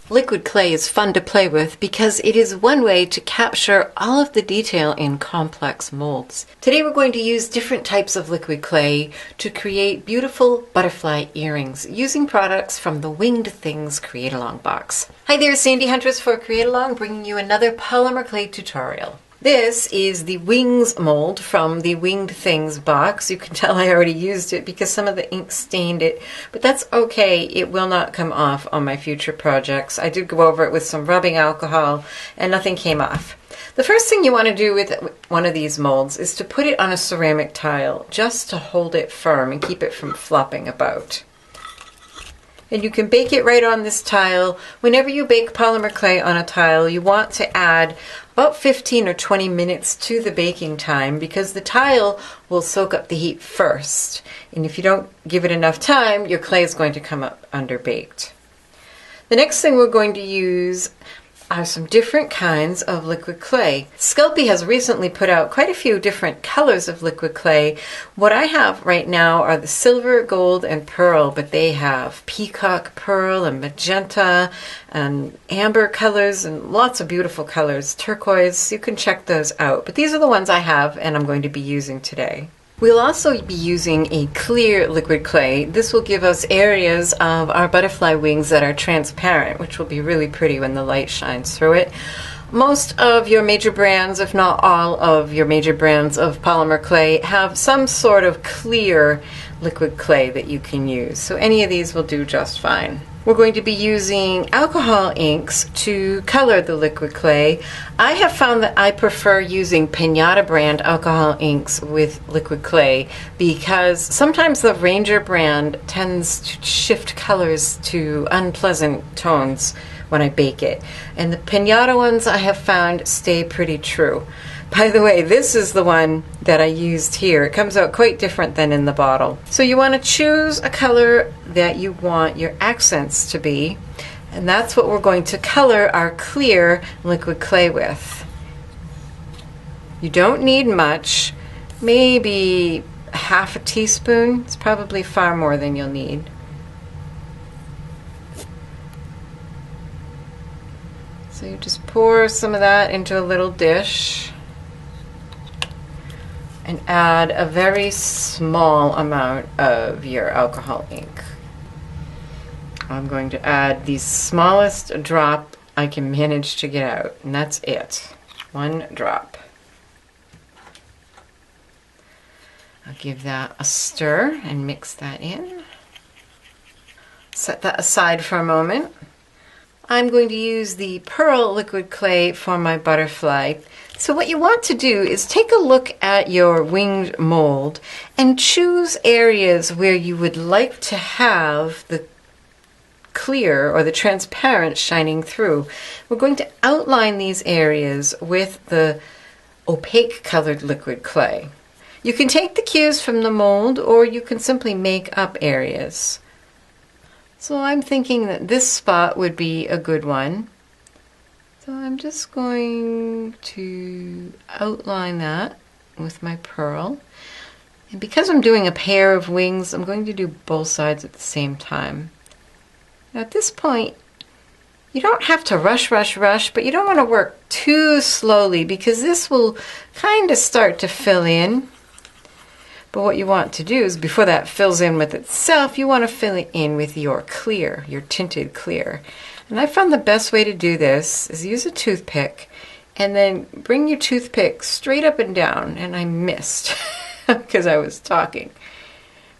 Liquid clay is fun to play with because it is one way to capture all of the detail in complex molds. Today we're going to use different types of liquid clay to create beautiful butterfly earrings using products from the Winged Things Create Along box. Hi there, Sandy Huntress for Create Along, bringing you another polymer clay tutorial. This is the wings mold from the Winged Things box. You can tell I already used it because some of the ink stained it, but that's okay. It will not come off on my future projects. I did go over it with some rubbing alcohol and nothing came off. The first thing you want to do with one of these molds is to put it on a ceramic tile just to hold it firm and keep it from flopping about. And you can bake it right on this tile. Whenever you bake polymer clay on a tile, you want to add about 15 or 20 minutes to the baking time because the tile will soak up the heat first. And if you don't give it enough time, your clay is going to come up underbaked. The next thing we're going to use are some different kinds of liquid clay. Sculpey has recently put out quite a few different colors of liquid clay. What I have right now are the silver, gold, and pearl, but they have peacock pearl and magenta and amber colors and lots of beautiful colors, turquoise. You can check those out, but these are the ones I have and I'm going to be using today. We'll also be using a clear liquid clay. This will give us areas of our butterfly wings that are transparent, which will be really pretty when the light shines through it. Most of your major brands, if not all of your major brands of polymer clay, have some sort of clear liquid clay that you can use. So any of these will do just fine. We're going to be using alcohol inks to color the liquid clay. I have found that I prefer using Pinata brand alcohol inks with liquid clay because sometimes the Ranger brand tends to shift colors to unpleasant tones when I bake it. And the Pinata ones I have found stay pretty true. By the way, this is the one that I used here. It comes out quite different than in the bottle. So you want to choose a color that you want your accents to be, and that's what we're going to color our clear liquid clay with. You don't need much, maybe half a teaspoon. It's probably far more than you'll need. So you just pour some of that into a little dish and add a very small amount of your alcohol ink. I'm going to add the smallest drop I can manage to get out, and that's it. One drop. I'll give that a stir and mix that in. Set that aside for a moment. I'm going to use the pearl liquid clay for my butterfly. So what you want to do is take a look at your winged mold and choose areas where you would like to have the clear or the transparent shining through. We're going to outline these areas with the opaque colored liquid clay. You can take the cues from the mold or you can simply make up areas. So I'm thinking that this spot would be a good one. So I'm just going to outline that with my pearl. And because I'm doing a pair of wings, I'm going to do both sides at the same time. Now at this point, you don't have to rush, but you don't want to work too slowly because this will kind of start to fill in. But what you want to do is, before that fills in with itself, you want to fill it in with your clear, your tinted clear. And I found the best way to do this is use a toothpick and then bring your toothpick straight up and down. And I missed because I was talking.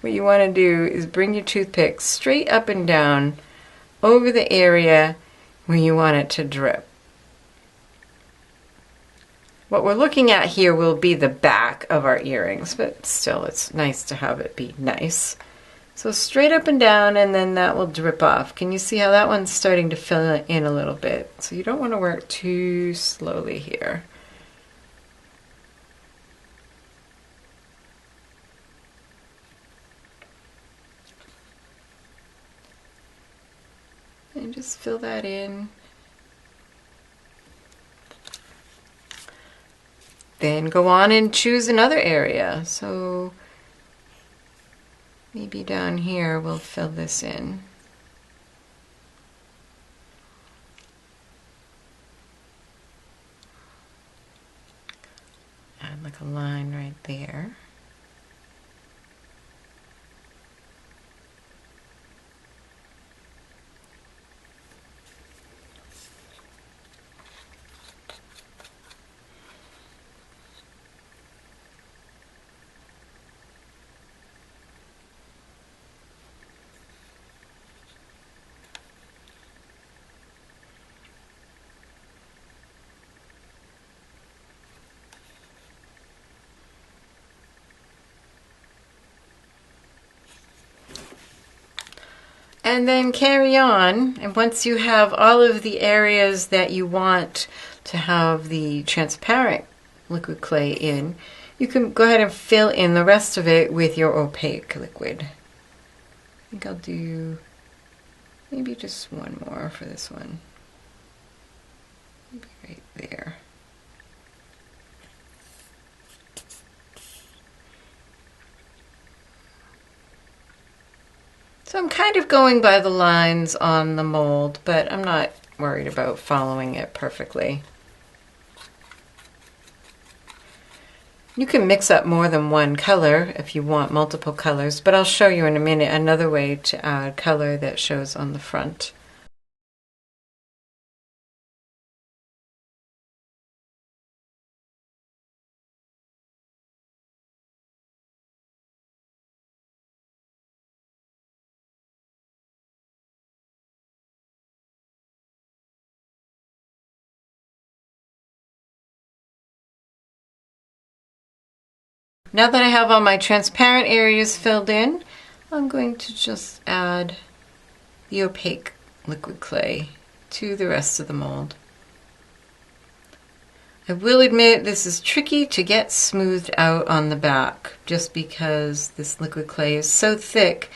What you want to do is bring your toothpick straight up and down over the area where you want it to drip. What we're looking at here will be the back of our earrings, but still it's nice to have it be nice. So straight up and down, and then that will drip off. Can you see how that one's starting to fill in a little bit? So you don't want to work too slowly here. And just fill that in. Then go on and choose another area. So maybe down here we'll fill this in. like a line right there. And then carry on, and once you have all of the areas that you want to have the transparent liquid clay in, you can go ahead and fill in the rest of it with your opaque liquid. I think I'll do maybe just one more for this one. Maybe right there. So I'm kind of going by the lines on the mold, but I'm not worried about following it perfectly. You can mix up more than one color if you want multiple colors, but I'll show you in a minute another way to add color that shows on the front. Now that I have all my transparent areas filled in, I'm going to just add the opaque liquid clay to the rest of the mold. I will admit this is tricky to get smoothed out on the back just because this liquid clay is so thick,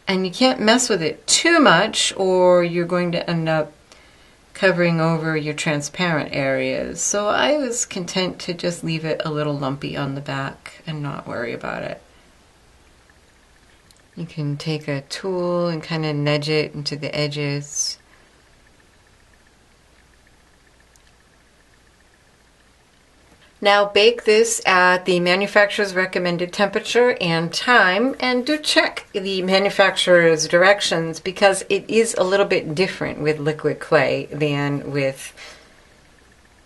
and you can't mess with it too much or you're going to end up covering over your transparent areas. So I was content to just leave it a little lumpy on the back and not worry about it. You can take a tool and kind of nudge it into the edges. Now bake this at the manufacturer's recommended temperature and time, and do check the manufacturer's directions because it is a little bit different with liquid clay than with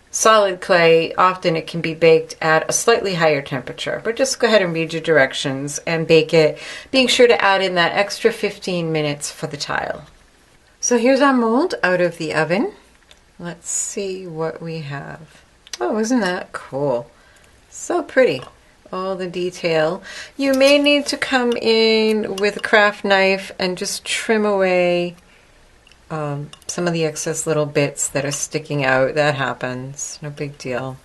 solid clay. Often it can be baked at a slightly higher temperature, but just go ahead and read your directions and bake it, being sure to add in that extra 15 minutes for the tile. So here's our mold out of the oven. Let's see what we have. Oh, isn't that cool? So pretty. All the detail. You may need to come in with a craft knife and just trim away some of the excess little bits that are sticking out. That happens. No big deal.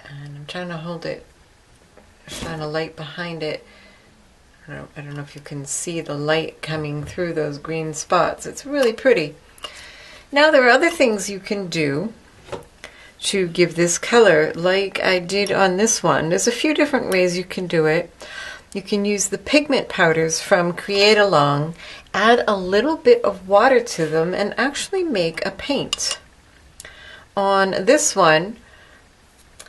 And I'm trying to hold it, shine a light behind it. I don't know if you can see the light coming through those green spots. It's really pretty. Now there are other things you can do to give this color like I did on this one. There's a few different ways you can do it. You can use the pigment powders from Create Along, add a little bit of water to them, and actually make a paint. On this one,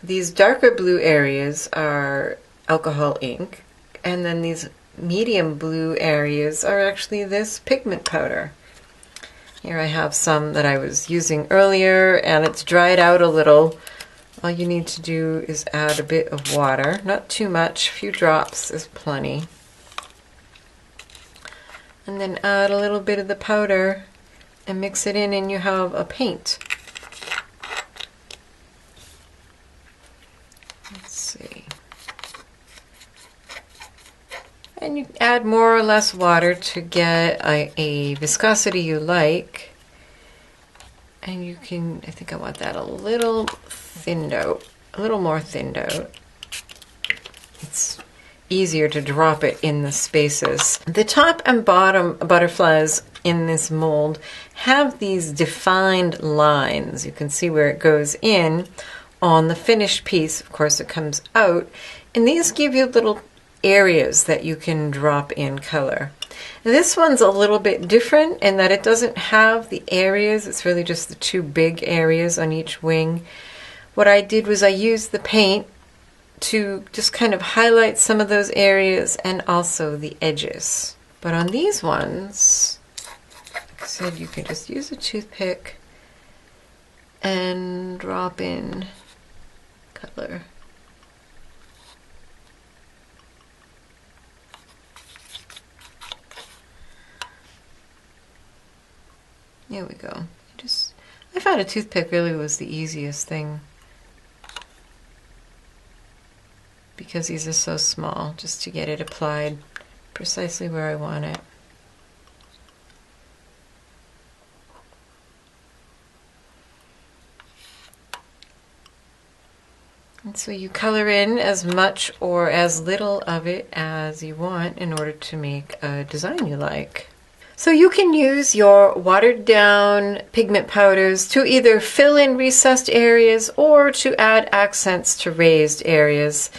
these darker blue areas are alcohol ink, and then these medium blue areas are actually this pigment powder. Here I have some that I was using earlier, and it's dried out a little. All you need to do is add a bit of water, not too much, a few drops is plenty. And then add a little bit of the powder and mix it in, and you have a paint. Let's see. And you add more or less water to get a viscosity you like. And you can, I think I want that a little thinned out, a little more thinned out. It's easier to drop it in the spaces. The top and bottom butterflies in this mold have these defined lines. You can see where it goes in on the finished piece. Of course, it comes out. And these give you little areas that you can drop in color. Now, this one's a little bit different in that it doesn't have the areas. It's really just the two big areas on each wing. what I did was I used the paint to just kind of highlight some of those areas and also the edges. But on these ones, like I said, you can just use a toothpick and drop in color. There we go. I found a toothpick really was the easiest thing because these are so small, just to get it applied precisely where I want it. And so you color in as much or as little of it as you want in order to make a design you like. So you can use your watered down pigment powders to either fill in recessed areas or to add accents to raised areas.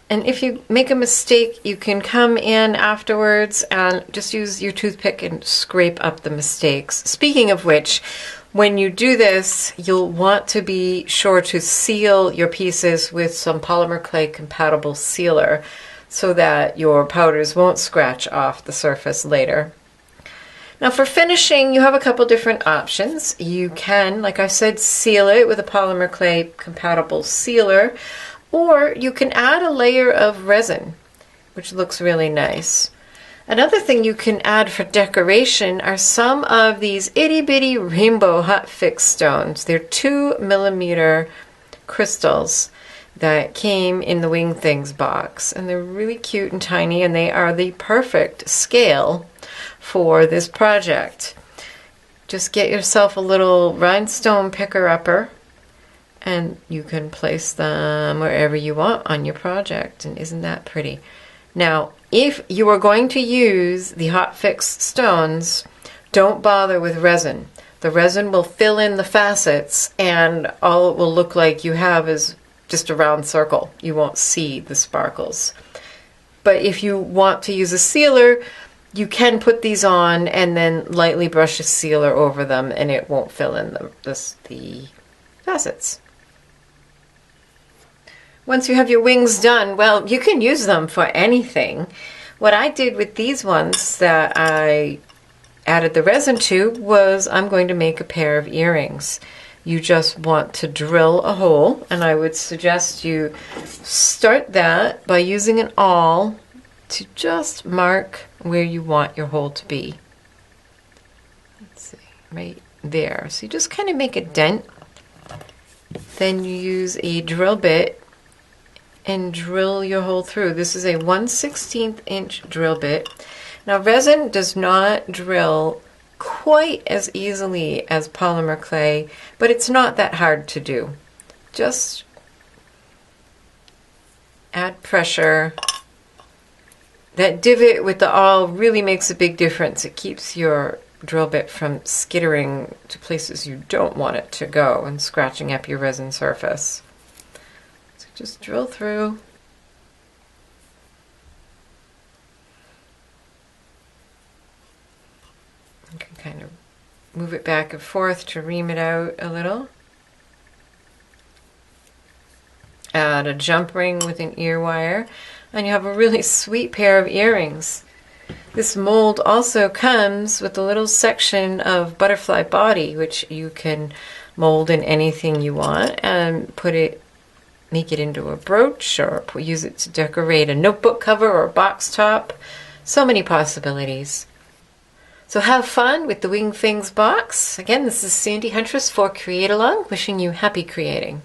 And if you make a mistake, you can come in afterwards and just use your toothpick and scrape up the mistakes. Speaking of which, when you do this, you'll want to be sure to seal your pieces with some polymer clay compatible sealer so that your powders won't scratch off the surface later. Now for finishing, you have a couple different options. You can, like I said, seal it with a polymer clay compatible sealer, or you can add a layer of resin, which looks really nice. Another thing you can add for decoration are some of these itty bitty rainbow hot fix stones. They're 2mm crystals that came in the Wing Things box, and they're really cute and tiny, and they are the perfect scale for this project. Just get yourself a little rhinestone picker-upper and you can place them wherever you want on your project, and isn't that pretty? Now, if you are going to use the hot fix stones, don't bother with resin. The resin will fill in the facets and all it will look like you have is just a round circle. You won't see the sparkles. But if you want to use a sealer, you can put these on and then lightly brush a sealer over them and it won't fill in the facets. Once you have your wings done, well, you can use them for anything. What I did with these ones that I added the resin to was I'm going to make a pair of earrings. You just want to drill a hole, and I would suggest you start that by using an awl to just mark where you want your hole to be. Let's see, right there. So you just kind of make a dent. Then you use a drill bit and drill your hole through. This is a 1/16 inch drill bit. Now resin does not drill quite as easily as polymer clay, but it's not that hard to do. Just add pressure. That divot with the awl really makes a big difference. It keeps your drill bit from skittering to places you don't want it to go and scratching up your resin surface. So just drill through. You can kind of move it back and forth to ream it out a little. Add a jump ring with an ear wire, and you have a really sweet pair of earrings. This mold also comes with a little section of butterfly body, which you can mold in anything you want and make it into a brooch or use it to decorate a notebook cover or a box top. So many possibilities. So have fun with the Wing Things box. Again, this is Sandy Huntress for Create Along, wishing you happy creating.